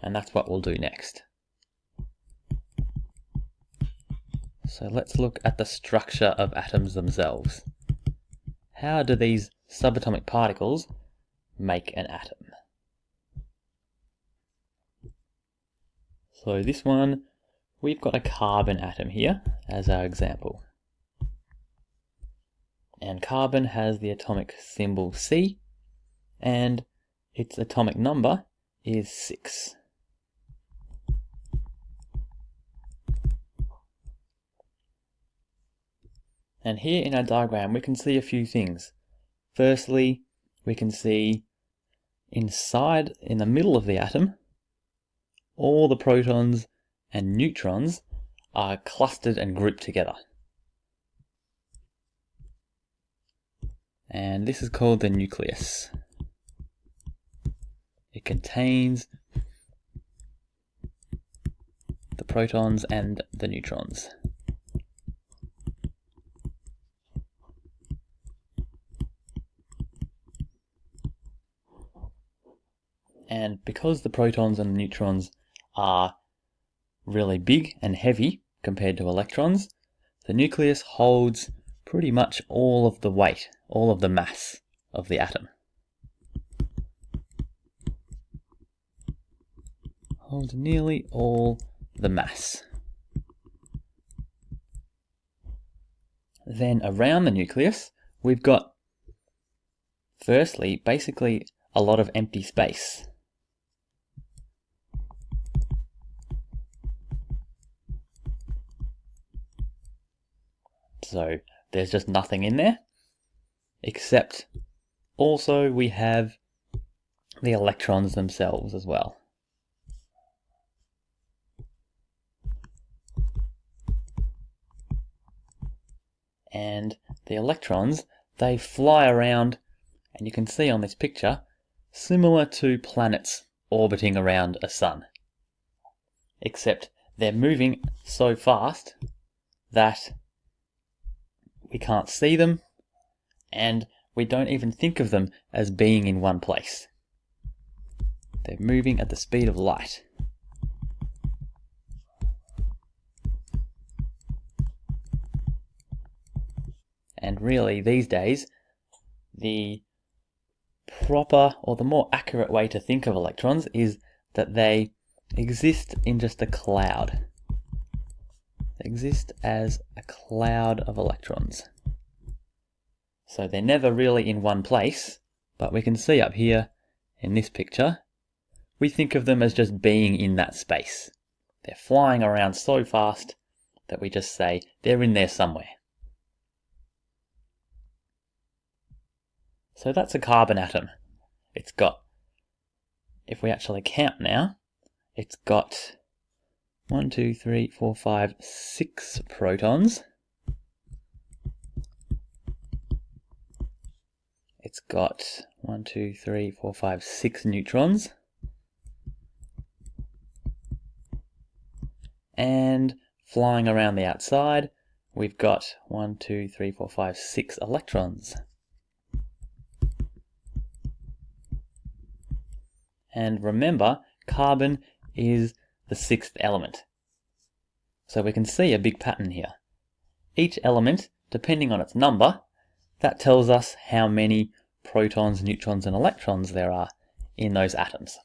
And that's what we'll do next. So let's look at the structure of atoms themselves. How do these subatomic particles make an atom? So this one, we've got a carbon atom here as our example. And carbon has the atomic symbol C, and its atomic number is 6. And here in our diagram we can see a few things. Firstly, we can see inside, in the middle of the atom, all the protons and neutrons are clustered and grouped together. And this is called the nucleus. It contains the protons and the neutrons. And because the protons and the neutrons are really big and heavy compared to electrons, the nucleus holds pretty much all of the weight, all of the mass of the atom. Holds nearly all the mass. Then around the nucleus, we've got, firstly, basically a lot of empty space. So there's just nothing in there, except also we have the electrons themselves as well. And the electrons, they fly around, and you can see on this picture, similar to planets orbiting around a sun. Except they're moving so fast that we can't see them, and we don't even think of them as being in one place. They're moving at the speed of light. And really, these days, the proper or the more accurate way to think of electrons is that they exist in just a cloud. They exist as a cloud of electrons. So they're never really in one place, but we can see up here in this picture, we think of them as just being in that space. They're flying around so fast that we just say they're in there somewhere. So that's a carbon atom. It's got, if we actually count now, it's got 1, 2, 3, 4, 5, 6 protons. It's got 1, 2, 3, 4, 5, 6 neutrons. And flying around the outside, we've got 1, 2, 3, 4, 5, 6 electrons. And remember, carbon is the 6th element. So we can see a big pattern here. Each element, depending on its number, that tells us how many protons, neutrons, and electrons there are in those atoms.